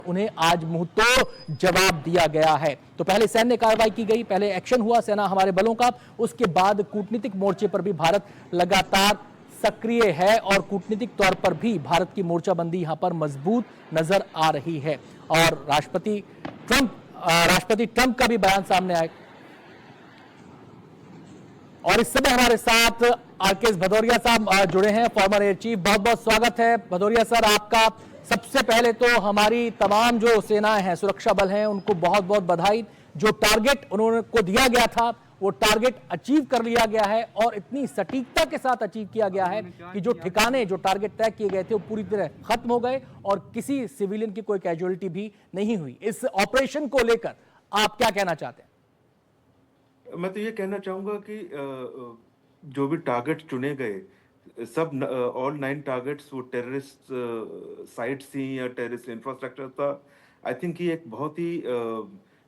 उन्हें आज मुंहतोड़ जवाब दिया गया है। तो पहले सैन्य कार्रवाई की गई, पहले एक्शन हुआ सेना हमारे बलों का, उसके बाद कूटनीतिक मोर्चे पर भी भारत लगातार सक्रिय है और कूटनीतिक तौर पर भी भारत की मोर्चाबंदी यहां पर मजबूत नजर आ रही है। और राष्ट्रपति ट्रंप का भी बयान सामने आया। और इस समय हमारे साथ आरकेएस भदौरिया साहब जुड़े हैं, फॉर्मर एयर चीफ। बहुत बहुत स्वागत है भदौरिया सर आपका। सबसे पहले तो हमारी तमाम जो सेनाएं हैं, सुरक्षा बल हैं, उनको बहुत बहुत बधाई। जो टारगेट उन्होंने को दिया गया था वो टारगेट अचीव कर लिया गया है और इतनी सटीकता के साथ अचीव किया गया है कि जो ठिकाने, जो टारगेट तय किए गए थे वो पूरी तरह खत्म हो गए और किसी सिविलियन की कोई कैजुअलिटी भी नहीं हुई। इस ऑपरेशन को लेकर आप क्या कहना चाहते हैं? मैं तो ये कहना चाहूंगा कि जो भी टारगेट चुने गए सब ऑल 9 टारगेट्स वो टेररिस्ट साइट्स थी या टेररिस्ट इंफ्रास्ट्रक्चर था। आई थिंक ये एक बहुत ही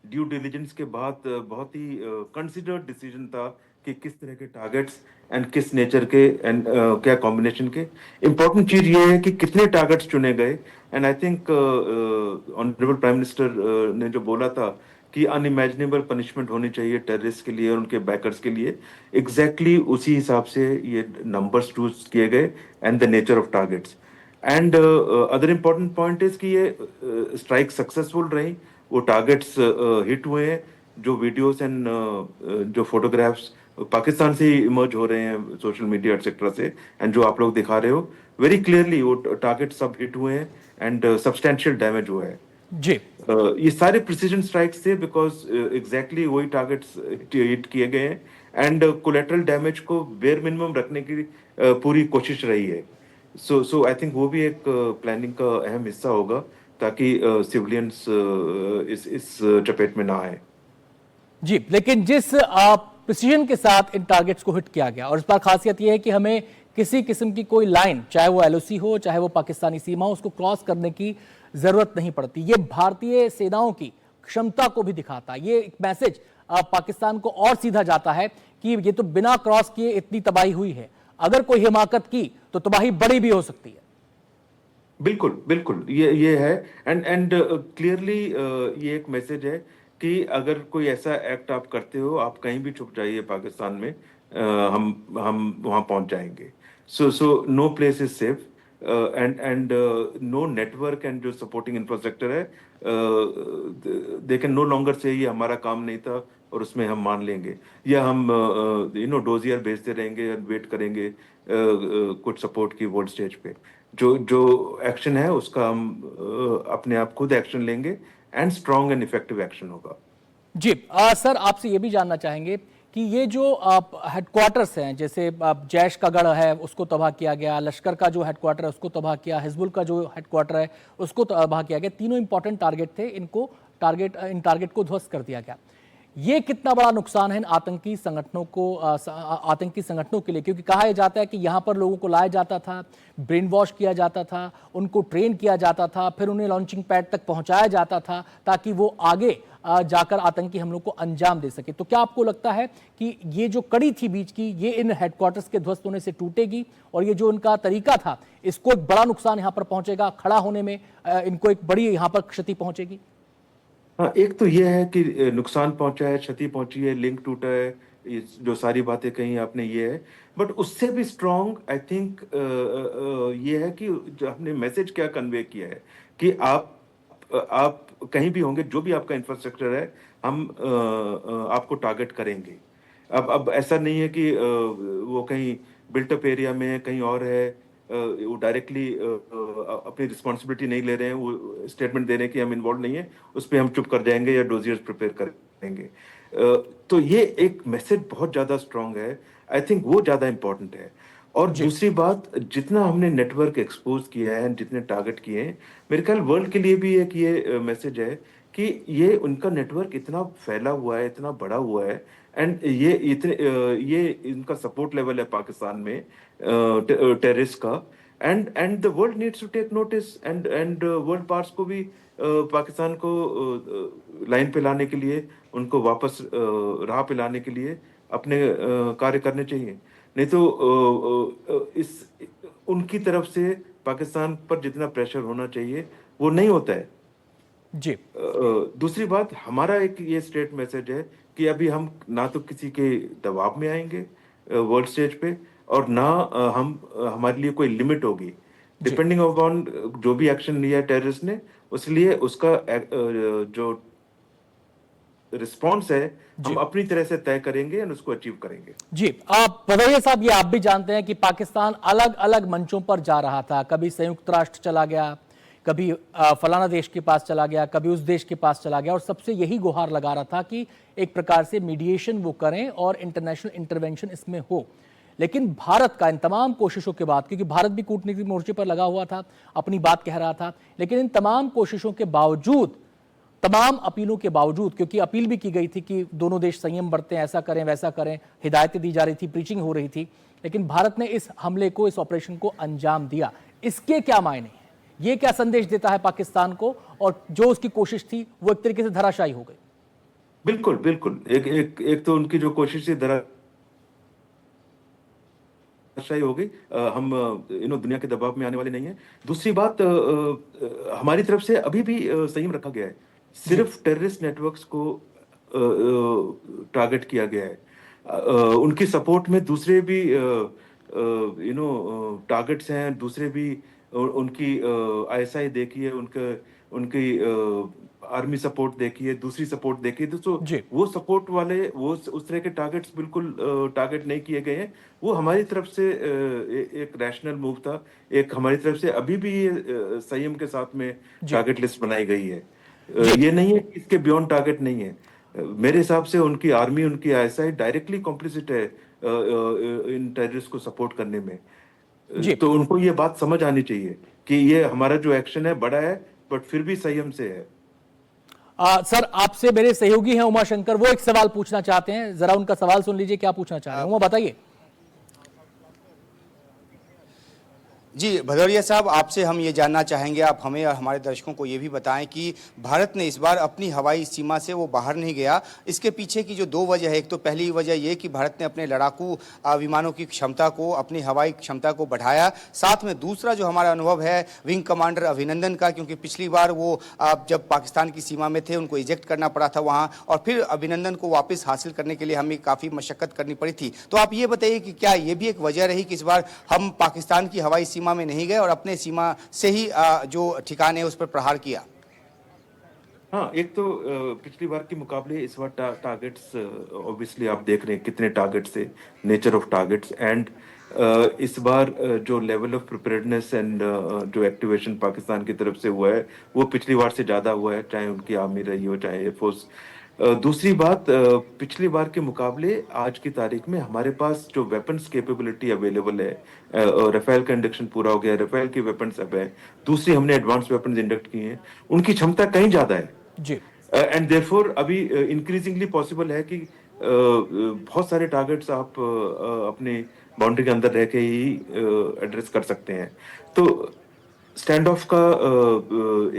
ड्यू डिलिजेंस के बाद बहुत ही कंसिडर्ड डिसीजन था कि किस तरह के टारगेट्स एंड किस नेचर के एंड क्या कॉम्बिनेशन के। इम्पोर्टेंट चीज ये है कि कितने टारगेट्स चुने गए and I think honourable prime minister ने जो बोला था कि अनइमेजिनेबल पनिशमेंट होनी चाहिए टेररिस्ट के लिए और उनके बैकर्स के लिए, एग्जैक्टली उसी हिसाब से ये नंबर्स चूज किए गए and the nature of targets. And other important point is कि ये स्ट्राइक सक्सेसफुल रही, वो टारगेट्स हिट हुए हैं। जो वीडियोस एंड जो फोटोग्राफ्स पाकिस्तान से इमर्ज हो रहे हैं सोशल मीडिया एक्सेट्रा से एंड जो आप लोग दिखा रहे हो, वेरी क्लियरली वो टारगेट सब हिट हुए हैं एंड सब्सटेंशियल डैमेज हुआ है। जी, ये सारे प्रिसीजन स्ट्राइक्स थे बिकॉज एग्जैक्टली वही टारगेट्स हिट किए गए हैं एंड कोलेटरल डैमेज को बेयर मिनिमम रखने की पूरी कोशिश रही है। सो आई थिंक वो भी एक प्लानिंग का अहम हिस्सा होगा ताकि सिविलियंस इस चपेट में ना आए। जी, लेकिन जिस प्रिसीजन के साथ इन टारगेट्स को हिट किया गया, और इस बार खासियत यह है कि हमें किसी किस्म की कोई लाइन, चाहे वो एलओसी हो चाहे वो पाकिस्तानी सीमा हो, उसको क्रॉस करने की जरूरत नहीं पड़ती। ये भारतीय सेनाओं की क्षमता को भी दिखाता है। ये एक मैसेज पाकिस्तान को और सीधा जाता है कि ये तो बिना क्रॉस किए इतनी तबाही हुई है, अगर कोई हिमाकत की तो तबाही बड़ी भी हो सकती है। बिल्कुल बिल्कुल ये है एंड क्लियरली ये एक मैसेज है कि अगर कोई ऐसा एक्ट आप करते हो, आप कहीं भी छुप जाइए पाकिस्तान में, हम वहां पहुंच जाएंगे। So no place is safe and no network and जो सपोर्टिंग इंफ्रास्ट्रक्चर है दे कैन नो लॉन्गर से ये हमारा काम नहीं था और उसमें हम मान लेंगे या हम डोजियर भेजते रहेंगे वेट करेंगे कुछ सपोर्ट की वर्ल्ड स्टेज पे। जो जो एक्शन है उसका हम अपने आप खुद एक्शन लेंगे and strong and effective action होगा। जी, सर आपसे ये भी जानना चाहेंगे कि ये जो हेडक्वार्टर्स हैं, जैसे जैश का गढ़ है उसको तबाह किया गया, लश्कर का जो हेडक्वार्टर है उसको तबाह किया, हिजबुल का जो हेडक्वार्टर है उसको तबाह किया गया, तीनों इंपॉर्टेंट टारगेट थे, इन टारगेट को ध्वस्त कर दिया गया। ये कितना बड़ा नुकसान है इन आतंकी संगठनों के लिए? क्योंकि कहा यह जाता है कि यहां पर लोगों को लाया जाता था, ब्रेन वॉश किया जाता था, उनको ट्रेन किया जाता था, फिर उन्हें लॉन्चिंग पैड तक पहुंचाया जाता था ताकि वो आगे जाकर आतंकी हमलों को अंजाम दे सके। तो क्या आपको लगता है कि ये जो कड़ी थी बीच की, ये इन हेडक्वार्टर्स के ध्वस्त होने से टूटेगी और ये जो इनका तरीका था इसको एक बड़ा नुकसान यहां पर पहुंचेगा, खड़ा होने में इनको एक बड़ी यहां पर क्षति पहुंचेगी? हाँ, एक तो ये है कि नुकसान पहुंचा है, क्षति पहुंची है, लिंक टूटा है, ये जो सारी बातें कही आपने ये है। बट उससे भी स्ट्रांग आई थिंक ये है कि जो हमने मैसेज क्या कन्वे किया है कि आप कहीं भी होंगे, जो भी आपका इंफ्रास्ट्रक्चर है, हम आपको टारगेट करेंगे। अब ऐसा नहीं है कि वो कहीं बिल्टअप एरिया में है, कहीं और है, वो डायरेक्टली अपनी रिस्पॉन्सिबिलिटी नहीं ले रहे हैं, वो स्टेटमेंट दे रहे हैं कि हम इन्वॉल्व नहीं है, उस पर हम चुप कर जाएंगे या डोजियर्स प्रिपेयर करेंगे। तो ये एक मैसेज बहुत ज्यादा स्ट्रांग है, आई थिंक वो ज्यादा इंपॉर्टेंट है। और जी, दूसरी बात, जितना हमने नेटवर्क एक्सपोज किया है, जितने टारगेट किए हैं, मेरे ख्याल वर्ल्ड के लिए भी एक ये मैसेज है कि ये उनका नेटवर्क इतना फैला हुआ है, इतना बड़ा हुआ है एंड ये इनका सपोर्ट लेवल है पाकिस्तान में टेररिस्ट का and the world needs to take notice and world parts को भी पाकिस्तान को लाइन पे लाने के लिए, उनको वापस राह पे लाने के लिए अपने कार्य करने चाहिए। नहीं तो इस उनकी तरफ से पाकिस्तान पर जितना प्रेशर होना चाहिए वो नहीं होता है। जी दूसरी बात, हमारा एक ये स्ट्रेट मैसेज है कि अभी हम ना तो किसी के दबाव में आएंगे वर्ल्ड स्टेज पे, और ना हमारे लिए कोई लिमिट होगी जी डिपेंडिंग अपॉन जो भी एक्शन लिया है टेररिस्ट ने, उसलिए उसका जो रिस्पॉन्स है हम जी अपनी तरह से तय करेंगे और उसको अचीव करेंगे। जी। आप भदौरिया साहब, ये आप भी जानते हैं कि पाकिस्तान अलग अलग मंचों पर जा रहा था। कभी संयुक्त राष्ट्र चला गया, कभी फलाना देश के पास चला गया, कभी उस देश के पास चला गया, और सबसे यही गुहार लगा रहा था कि एक प्रकार से मीडिएशन वो करें और इंटरनेशनल इंटरवेंशन इसमें हो। लेकिन भारत का इन तमाम कोशिशों के बाद, क्योंकि भारत भी कूटनीतिक मोर्चे पर लगा हुआ था, अपनी बात कह रहा था, लेकिन इन तमाम कोशिशों के बावजूद, तमाम अपीलों के बावजूद, क्योंकि अपील भी की गई थी कि दोनों देश संयम बरतें, ऐसा करें वैसा करें, हिदायतें दी जा रही थी, प्रीचिंग हो रही थी, लेकिन भारत ने इस हमले को, इस ऑपरेशन को अंजाम दिया। इसके क्या मायने हैं? ये क्या संदेश देता है पाकिस्तान को, और जो उसकी कोशिश थी वो एक तरीके से धराशायी हो गई? बिल्कुल बिल्कुल, एक तो उनकी जो कोशिश थी धराशायी हो गई। हम दुनिया के दबाव में आने वाले नहीं है। दूसरी बात, हमारी तरफ से अभी भी संयम रखा गया है। जी सिर्फ टेररिस्ट नेटवर्क्स को टारगेट किया गया है। उनकी सपोर्ट में दूसरे भी टारगेट्स हैं, दूसरे भी उनकी आईएसआई देखिए, उनके उनकी आर्मी सपोर्ट देखिए, दूसरी सपोर्ट देखिए, तो जी वो सपोर्ट वाले, वो उस तरह के टारगेट्स बिल्कुल टारगेट नहीं किए गए हैं। वो हमारी तरफ से एक रैशनल मूव था। एक हमारी तरफ से अभी भी ये संयम के साथ में जी टारगेट लिस्ट बनाई गई है। जी ये नहीं है कि इसके बियॉन्ड टारगेट नहीं है। मेरे हिसाब से उनकी आर्मी, उनकी आईएसआई डायरेक्टली कॉम्प्लिसिट है इन टेररिस्ट को सपोर्ट करने में। जी। तो उनको ये बात समझ आनी चाहिए कि ये हमारा जो एक्शन है बड़ा है, बट फिर भी संयम से है। सर, आपसे मेरे सहयोगी हैं उमा शंकर, वो एक सवाल पूछना चाहते हैं। जरा उनका सवाल सुन लीजिए, क्या पूछना चाह रहे हैं। उमा, बताइए। जी भदौरिया साहब, आपसे हम ये जानना चाहेंगे, आप हमें और हमारे दर्शकों को ये भी बताएं कि भारत ने इस बार अपनी हवाई सीमा से वो बाहर नहीं गया। इसके पीछे की जो दो वजह है, एक तो पहली वजह ये कि भारत ने अपने लड़ाकू विमानों की क्षमता को, अपनी हवाई क्षमता को बढ़ाया। साथ में दूसरा जो हमारा अनुभव है विंग कमांडर अभिनंदन का, क्योंकि पिछली बार वो जब पाकिस्तान की सीमा में थे उनको इजेक्ट करना पड़ा था वहाँ, और फिर अभिनंदन को वापस हासिल करने के लिए हमें काफ़ी मशक्कत करनी पड़ी थी। तो आप ये बताइए कि क्या ये भी एक वजह रही कि इस बार हम पाकिस्तान की हवाई सीमा में नहीं गए और अपने सीमा से ही जो ठिकाने है उस पर प्रहार किया? हाँ, एक तो पिछली बार के मुकाबले इस बार टारगेट्स, ऑब्वियसली आप देख रहे हैं कितने टारगेट्स है, नेचर ऑफ टारगेट्स, एंड इस बार जो लेवल ऑफ प्रिपेयर्डनेस एंड जो एक्टिवेशन पाकिस्तान की तरफ से हुआ है वो पिछली बार से ज़्यादा हुआ है, चाहे उनकी आर्मी रही हो चाहे एयरफोर्स। दूसरी बात, पिछली बार के मुकाबले आज की तारीख में हमारे पास जो वेपन्स कैपेबिलिटी अवेलेबल है, राफेल का इंडक्शन पूरा हो गया, राफेल की वेपन्स अब है, दूसरी हमने एडवांस वेपन्स इंडक्ट किए हैं, उनकी क्षमता कहीं ज़्यादा है। जी एंड देयरफॉर अभी इंक्रीजिंगली पॉसिबल है कि बहुत सारे टारगेट्स आप अपने बाउंड्री के अंदर रह के ही एड्रेस कर सकते हैं। तो स्टैंड ऑफ का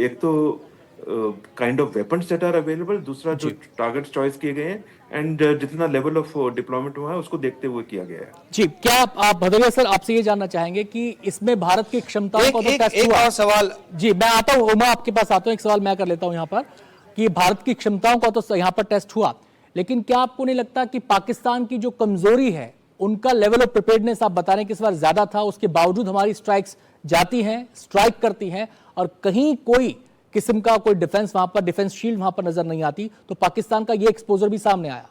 एक तो kind of weapons that are available, दूसरा जो जी टारगेट्स चॉइस किए गए हैं, एंड जितना लेवल ऑफ डिप्लॉयमेंट हुआ है उसको देखते हुए किया गया है। जी। क्या आप भदौरिया सर, आपसे ये जानना चाहेंगे कि इसमें भारत की क्षमताओं का तो टेस्ट एक हुआ? और सवाल। जी, मैं आता हूं उमा, आपके पास आता हूं। एक सवाल मैं कर लेता हूं यहां पर कि भारत की क्षमताओं का तो यहां पर टेस्ट हुआ, लेकिन क्या आपको नहीं लगता कि पाकिस्तान की जो कमजोरी है, उनका लेवल ऑफ प्रिपेयर्डनेस आप बता रहे हैं कि इस बार ज्यादा था, उसके बावजूद हमारी स्ट्राइक्स जाती हैं, स्ट्राइक करती हैं, और कहीं कोई किस्म का कोई डिफेंस वहां पर, डिफेंस शील्ड वहां पर नजर नहीं आती, तो पाकिस्तान का ये एक्सपोजर भी सामने आया।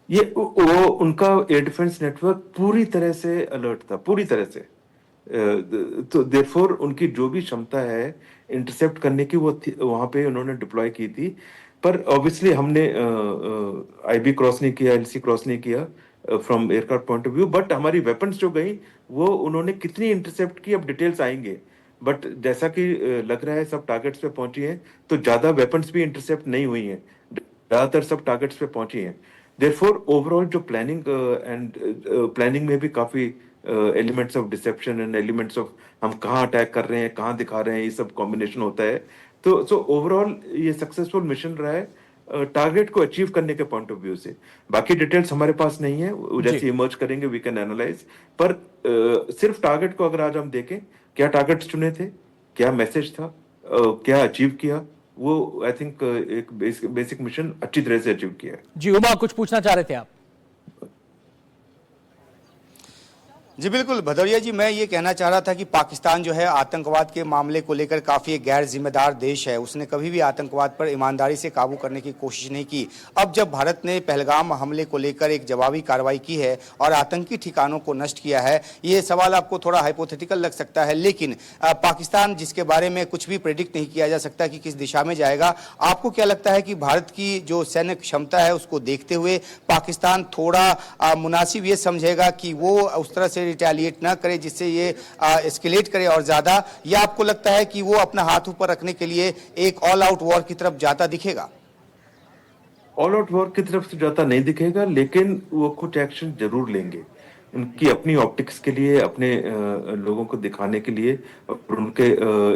ये वो उनका एयर डिफेंस नेटवर्क पूरी तरह से अलर्ट था, पूरी तरह से। तो देयरफॉर उनकी जो भी क्षमता है इंटरसेप्ट करने की, वो वहां पे उन्होंने डिप्लॉय की थी। पर ऑब्वियसली हमने आईबी क्रॉस नहीं किया, एलसी क्रॉस नहीं किया from aircraft point of view, but हमारी वेपन्स जो गई वो उन्होंने कितनी इंटरसेप्ट की अब डिटेल्स आएंगे। बट जैसा कि लग रहा है सब टारगेट्स पे पहुंची हैं, तो ज्यादा वेपन्स भी इंटरसेप्ट नहीं हुई हैं, ज्यादातर सब टारगेट्स पे पहुंची हैं। देयरफॉर ओवरऑल जो प्लानिंग में भी काफी elements of deception and elements of हम कहाँ अटैक कर रहे हैं, कहाँ दिखा रहे हैं, ये सब कॉम्बिनेशन होता है। तो सो ओवरऑल ये सक्सेसफुल मिशन रहा है टारगेट को अचीव करने के पॉइंट ऑफ व्यू से। बाकी डिटेल्स हमारे पास नहीं है, वो जी जैसे इमर्ज करेंगे वी कैन एनालाइज। पर सिर्फ टारगेट को अगर आज हम देखें, क्या टारगेट्स चुने थे, क्या मैसेज था, क्या अचीव किया, वो आई थिंक एक बेसिक मिशन अच्छी तरह से अचीव किया है। जी उमा, कुछ पूछना चाह रहे थे आप? जी बिल्कुल भदौरिया जी, मैं ये कहना चाह रहा था कि पाकिस्तान जो है आतंकवाद के मामले को लेकर काफ़ी एक गैर जिम्मेदार देश है। उसने कभी भी आतंकवाद पर ईमानदारी से काबू करने की कोशिश नहीं की। अब जब भारत ने पहलगाम हमले को लेकर एक जवाबी कार्रवाई की है और आतंकी ठिकानों को नष्ट किया है, ये सवाल आपको थोड़ा हाइपोथेटिकल लग सकता है, लेकिन पाकिस्तान जिसके बारे में कुछ भी प्रेडिक्ट नहीं किया जा सकता कि किस दिशा में जाएगा, आपको क्या लगता है कि भारत की जो सैन्य क्षमता है उसको देखते हुए पाकिस्तान थोड़ा मुनासिब ये समझेगा कि वो उस तरह से रिटेलिएट ना करे जिससे ये एस्केलेट करे और ज्यादा, या आपको लगता है कि वो अपना हाथ ऊपर रखने के लिए एक ऑल आउट वॉर की तरफ जाता दिखेगा? ऑल आउट वॉर की तरफ से जाता नहीं दिखेगा, लेकिन वो कुछ एक्शन जरूर लेंगे उनकी अपनी ऑप्टिक्स के लिए, अपने लोगों को दिखाने के लिए, और उनके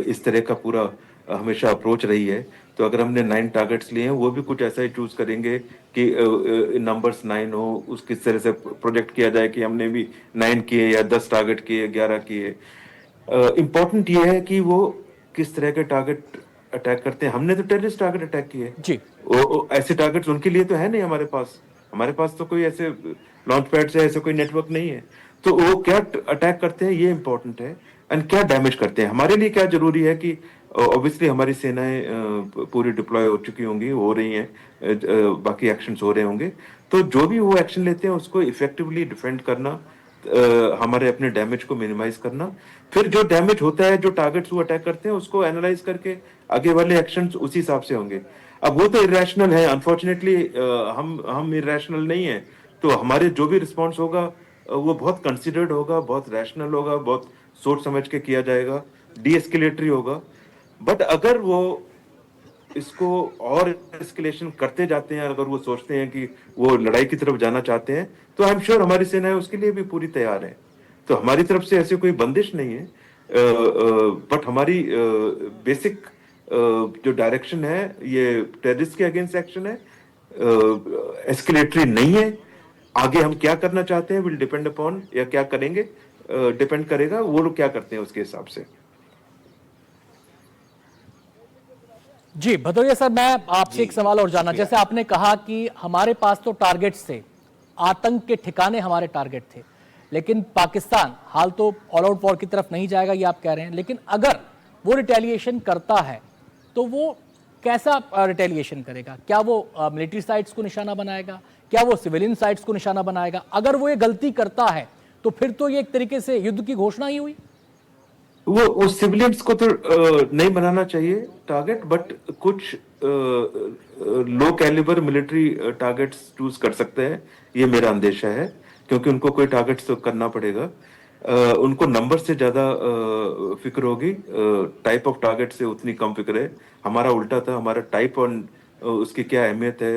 इस तरह का पूरा हमेशा अप्रोच रही है। तो अगर हमने 9 टारगेट्स लिए हैं, वो भी कुछ ऐसा ही चूज करेंगे कि नंबर्स 9 हो, उस किस तरह से प्रोजेक्ट किया जाए कि हमने भी 9 किए या 10 टारगेट किए, 11 किए। इम्पोर्टेंट ये है कि वो किस तरह के टारगेट अटैक करते हैं। हमने तो टेररिस्ट टारगेट अटैक किए, जी ऐसे टारगेट्स उनके लिए तो है नहीं। हमारे पास तो कोई ऐसे लॉन्च पैड से ऐसे कोई नेटवर्क नहीं है। तो वो क्या अटैक करते हैं ये इंपॉर्टेंट है, एंड क्या डैमेज करते हैं। हमारे लिए क्या जरूरी है कि ऑब्वियसली हमारी सेनाएं पूरी डिप्लॉय हो चुकी होंगी, हो रही हैं, बाकी एक्शंस हो रहे होंगे। तो जो भी वो एक्शन लेते हैं उसको इफेक्टिवली डिफेंड करना, हमारे अपने डैमेज को मिनिमाइज करना, फिर जो डैमेज होता है, जो टारगेट्स वो अटैक करते हैं, उसको एनालाइज करके आगे वाले एक्शंस उसी हिसाब से होंगे। अब वो तो इरेशनल है, अनफॉर्चुनेटली हम इरेशनल नहीं है। तो हमारे जो भी रिस्पॉन्स होगा वो बहुत कंसिडर्ड होगा, बहुत रैशनल होगा, बहुत सोच समझ के किया जाएगा, डी एस्केलेटरी होगा। बट अगर वो इसको और एस्केलेशन करते जाते हैं, अगर वो सोचते हैं कि वो लड़ाई की तरफ जाना चाहते हैं, तो आई एम श्योर हमारी सेनाएं उसके लिए भी पूरी तैयार है। तो हमारी तरफ से ऐसी कोई बंदिश नहीं है, बट हमारी बेसिक जो डायरेक्शन है ये टेररिस्ट के अगेंस्ट एक्शन है, एस्केलेटरी नहीं है। आगे हम क्या करना चाहते हैं विल डिपेंड अपॉन, या क्या करेंगे डिपेंड करेगा वो लोग क्या करते हैं उसके हिसाब से। जी भदौरिया सर, मैं आपसे एक सवाल और जानना, जैसे आपने कहा कि हमारे पास तो टारगेट्स थे, आतंक के ठिकाने हमारे टारगेट थे, लेकिन पाकिस्तान हाल तो ऑल आउट वॉर की तरफ नहीं जाएगा ये आप कह रहे हैं, लेकिन अगर वो रिटेलिएशन करता है तो वो कैसा रिटेलिएशन करेगा? क्या वो मिलिट्री साइट्स को निशाना बनाएगा? क्या वो सिविलियन साइट्स को निशाना बनाएगा? अगर वो ये गलती करता है तो फिर तो ये एक तरीके से युद्ध की घोषणा ही हुई। वो सिविलियंस को तो नहीं बनाना चाहिए टारगेट, बट कुछ लो कैलिबर मिलिट्री टारगेट्स चूज कर सकते हैं, ये मेरा अंदेशा है, क्योंकि उनको कोई टारगेट्स तो करना पड़ेगा। उनको नंबर से ज्यादा फिक्र होगी, टाइप ऑफ टारगेट से उतनी कम फिक्र है। हमारा उल्टा था, हमारा टाइप और उसकी क्या अहमियत है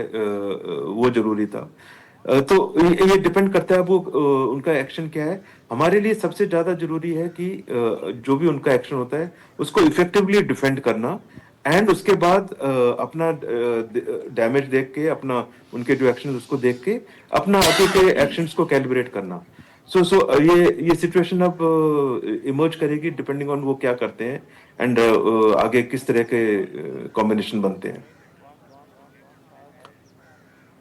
वो जरूरी था। तो ये डिपेंड करता है वो उनका एक्शन क्या है। हमारे लिए सबसे ज्यादा जरूरी है कि जो भी उनका एक्शन होता है उसको इफेक्टिवली डिफेंड करना, एंड उसके बाद अपना डैमेज देख के, अपना उनके जो एक्शन उसको देख के अपना आगे के एक्शंस को कैलिब्रेट करना। सो ये सिचुएशन अब इमर्ज करेगी डिपेंडिंग ऑन वो क्या करते हैं, एंड आगे किस तरह के कॉम्बिनेशन बनते हैं।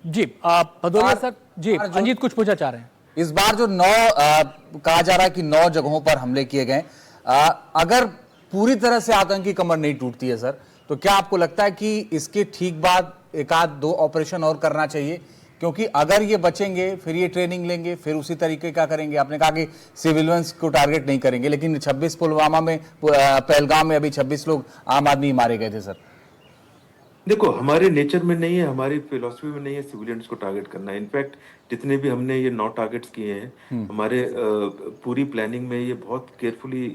जी भदौरिया सर, जी अंजीत कुछ पूछना चाह रहे हैं। इस बार जो कहा जा रहा है कि 9 जगहों पर हमले किए गए, अगर पूरी तरह से आतंकी कमर नहीं टूटती है सर, तो क्या आपको लगता है कि इसके ठीक बाद एक आध 2 ऑपरेशन और करना चाहिए? क्योंकि अगर ये बचेंगे फिर ये ट्रेनिंग लेंगे, फिर उसी तरीके का करेंगे। आपने कहा कि सिविलियंस को टारगेट नहीं करेंगे, लेकिन 26 पुलवामा में, पहलगाम में अभी 26 लोग आम आदमी मारे गए थे सर। देखो, हमारे नेचर में नहीं है, हमारी फिलोसफी में नहीं है सिविलियंस को टारगेट करना। इनफैक्ट जितने भी हमने ये 9 टारगेट्स किए हैं, हमारे पूरी प्लानिंग में ये बहुत केयरफुली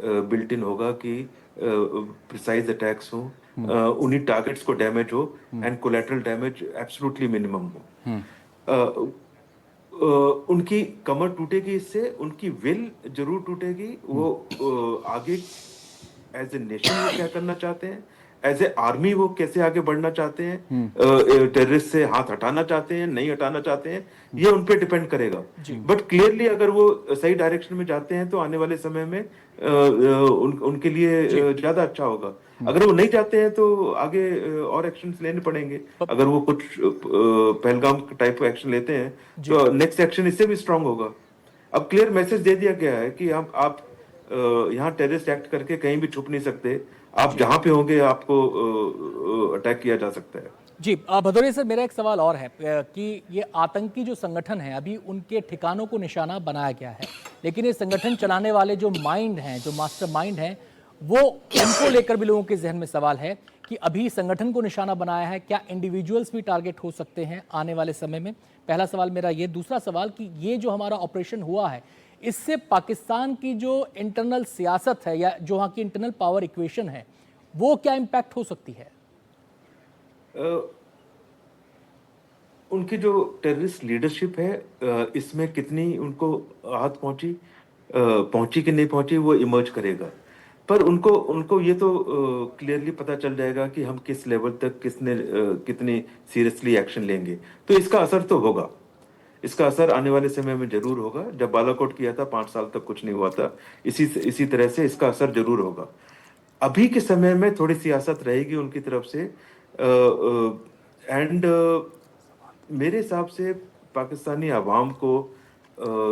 बिल्ट इन होगा कि प्रिसाइज अटैक्स हो, उन्हीं टारगेट्स को डैमेज हो, and collateral damage absolutely minimum हो। उनकी कमर टूटेगी, इससे उनकी विल जरूर टूटेगी। वो आगे एज ए नेशन वो क्या करना चाहते हैं, एज ए आर्मी वो कैसे आगे बढ़ना चाहते हैं, टेररिस्ट से हाथ हटाना चाहते हैं, नहीं हटाना चाहते हैं, ये उन पे डिपेंड करेगा। बट क्लियरली अगर वो सही डायरेक्शन में जाते हैं तो आने वाले समय में उनके लिए ज्यादा अच्छा होगा। अगर वो नहीं जाते हैं तो आगे और एक्शंस लेने पड़ेंगे। अगर वो कुछ पहलगाम टाइप एक्शन लेते हैं तो नेक्स्ट एक्शन इससे भी स्ट्रांग होगा। अब क्लियर मैसेज दे दिया गया है कि आप यहाँ टेररिस्ट एक्ट करके कहीं भी छुप नहीं सकते, आप जहां पे होंगे आपको अटैक किया जा सकता है। जी भदौरिया सर, मेरा एक सवाल और है कि ये आतंकी जो संगठन है अभी उनके ठिकानों को निशाना बनाया गया है, लेकिन ये संगठन चलाने वाले जो माइंड हैं, जो मास्टर माइंड हैं, वो उनको लेकर भी लोगों के जहन में सवाल है कि अभी संगठन को निशाना बनाया है, क्या इंडिविजुअल्स भी टारगेट हो सकते हैं आने वाले समय में? पहला सवाल मेरा ये। दूसरा सवाल कि ये जो हमारा ऑपरेशन हुआ है इससे पाकिस्तान की जो इंटरनल सियासत है या जो वहाँ की इंटरनल पावर इक्वेशन है वो क्या इम्पैक्ट हो सकती है? उनकी जो टेररिस्ट लीडरशिप है इसमें कितनी उनको आहत पहुंची कि नहीं पहुंची वो इमर्ज करेगा। पर उनको ये तो क्लियरली पता चल जाएगा कि हम किस लेवल तक कितनी सीरियसली एक्शन लेंगे। तो इसका असर तो होगा, इसका असर आने वाले समय में जरूर होगा। जब बालाकोट किया था 5 साल तक कुछ नहीं हुआ था, इसी तरह से इसका असर जरूर होगा। अभी के समय में थोड़ी सियासत रहेगी उनकी तरफ से एंड मेरे हिसाब से पाकिस्तानी अवाम को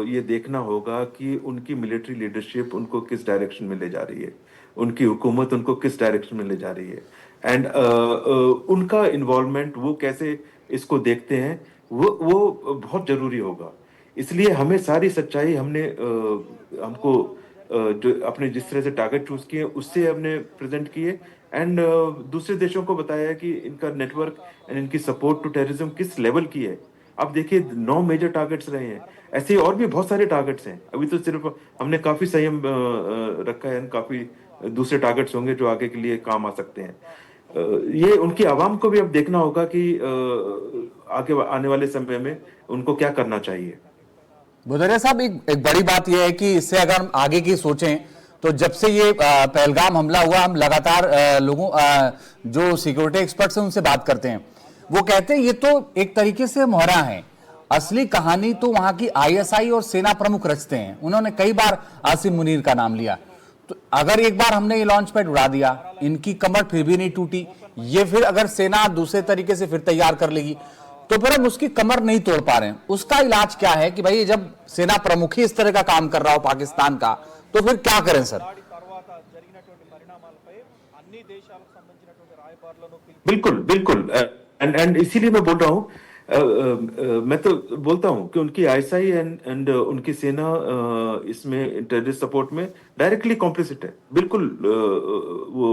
ये देखना होगा कि उनकी मिलिट्री लीडरशिप उनको किस डायरेक्शन में ले जा रही है, उनकी हुकूमत उनको किस डायरेक्शन में ले जा रही है एंड उनका इन्वॉल्वमेंट, वो कैसे इसको देखते हैं, वो बहुत जरूरी होगा। इसलिए हमें सारी सच्चाई हमको जो अपने जिस तरह से टारगेट चूज किए उससे हमने प्रेजेंट किए एंड दूसरे देशों को बताया कि इनका नेटवर्क एंड इनकी सपोर्ट टू टेररिज्म किस लेवल की है। अब देखिए 9 मेजर टारगेट्स रहे हैं, ऐसे और भी बहुत सारे टारगेट्स हैं। अभी तो सिर्फ हमने काफी संयम रखा है, काफी दूसरे टारगेट्स होंगे जो आगे के लिए काम आ सकते हैं। ये उनकी आवाम को भी अब देखना होगा कि आगे आने वाले समय में उनको क्या करना चाहिए। भदौरिया साहब, एक बड़ी बात यह है कि इससे अगर हम आगे की सोचें तो जब से ये पहलगाम हमला हुआ हम लगातार लोगों जो सिक्योरिटी एक्सपर्ट्स हैं उनसे बात करते हैं, वो कहते हैं ये तो एक तरीके से मुहरा है, असली कहानी तो वहां की आईएसआई और सेना प्रमुख रचते हैं। उन्होंने कई बार आसिम मुनीर का नाम लिया। तो अगर एक बार हमने ये लॉन्च पैड उड़ा दिया, इनकी कमर फिर भी नहीं टूटी, ये फिर अगर सेना दूसरे तरीके से फिर तैयार कर लेगी तो फिर हम उसकी कमर नहीं तोड़ पा रहे हैं। उसका इलाज क्या है कि भाई जब सेना प्रमुख ही इस तरह का काम कर रहा हो पाकिस्तान का, तो फिर क्या करें सर? बिल्कुल एंड इसीलिए मैं बोल रहा हूँ, मैं तो बोलता हूँ कि उनकी आईएसआई एंड उनकी सेना इसमें टेररिस्ट सपोर्ट में डायरेक्टली कॉम्प्लिसिट है। बिल्कुल वो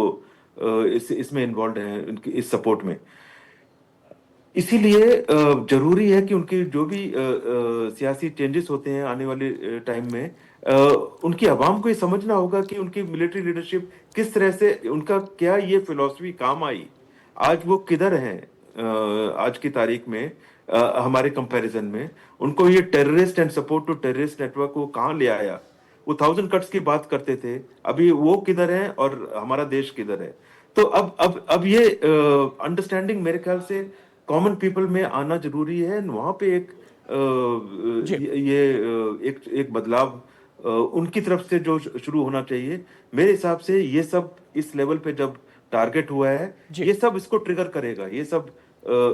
इसमें इन्वॉल्व है उनकी इस सपोर्ट में। इसीलिए जरूरी है कि उनके जो भी सियासी चेंजेस होते हैं आने वाले टाइम में, उनकी आवाम को ये समझना होगा कि उनकी मिलिट्री लीडरशिप किस तरह से, उनका क्या ये फिलॉसफी काम आई, आज वो किधर हैं आज की तारीख में हमारे कंपैरिजन में। उनको ये terrorist and support to terrorist network को कहाँ ले आया। वो 1000 कट्स की बात करते थे, अभी वो किधर है और हमारा देश किधर है। तो अब ये अंडरस्टैंडिंग मेरे ख्याल से कॉमन पीपल में आना जरूरी है। वहां पे एक बदलाव उनकी तरफ से जो शुरू होना चाहिए। मेरे हिसाब से ये सब इस लेवल पे जब टारगेट हुआ है, ये सब इसको ट्रिगर करेगा, ये सब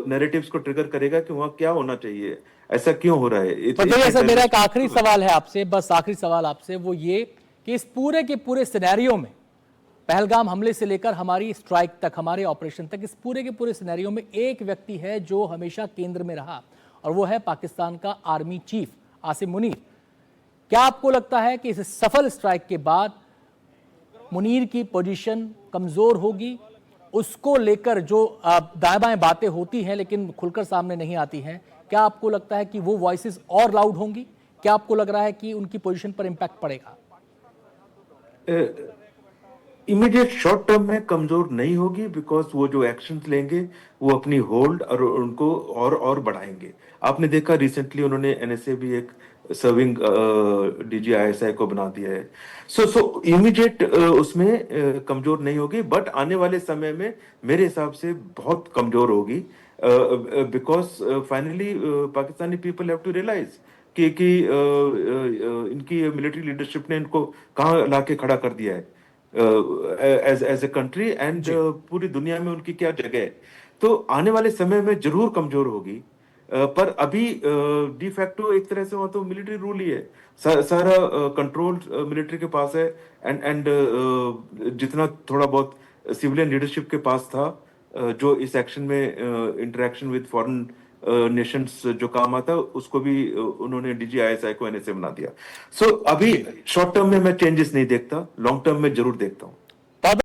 नैरेटिव्स को ट्रिगर करेगा कि वहां क्या होना चाहिए, ऐसा क्यों हो रहा है। तो मेरा एक आखिरी सवाल है आपसे, बस आखिरी सवाल आपसे, वो ये कि इस पूरे के पूरे सिनेरियो में, पहलगाम हमले से लेकर हमारी स्ट्राइक तक, हमारे ऑपरेशन तक, इस पूरे के पूरे सिनेरियो में एक व्यक्ति है जो हमेशा केंद्र में रहा और वो है पाकिस्तान का आर्मी चीफ आसिम मुनीर। क्या आपको लगता है कि इस सफल स्ट्राइक के बाद मुनीर की पोजीशन कमजोर होगी? उसको लेकर जो दाएं बाएं बातें होती हैं लेकिन खुलकर सामने नहीं आती हैं, क्या आपको लगता है कि वो वॉइसेस और लाउड होंगी? क्या आपको लग रहा है कि उनकी पोजीशन पर इंपैक्ट पड़ेगा? इमीडिएट शॉर्ट टर्म में कमजोर नहीं होगी, बिकॉज वो जो एक्शंस लेंगे वो अपनी होल्ड और उनको और बढ़ाएंगे। आपने देखा रिसेंटली उन्होंने एनएसए भी एक सर्विंग DGISI को बना दिया है। सो इमीडिएट उसमें कमजोर नहीं होगी, बट आने वाले समय में मेरे हिसाब से बहुत कमजोर होगी, because finally Pakistani people have to realise कि इनकी मिलिट्री लीडरशिप ने इनको कहाँ लाके खड़ा कर दिया है एज ए कंट्री, एंड पूरी दुनिया में उनकी क्या जगह है। तो आने वाले समय में जरूर कमजोर होगी, पर अभी डी फैक्टो एक तरह से वहां तो मिलिट्री रूल ही है, सारा कंट्रोल मिलिट्री के पास है, एंड जितना थोड़ा बहुत सिविलियन लीडरशिप के पास था, जो इस एक्शन में इंटरेक्शन विद फॉरेन नेशंस जो काम आता, उसको भी उन्होंने DGISI को NSA बना दिया। सो अभी शॉर्ट टर्म में मैं चेंजेस नहीं देखता, लॉन्ग टर्म में जरूर देखता हूँ।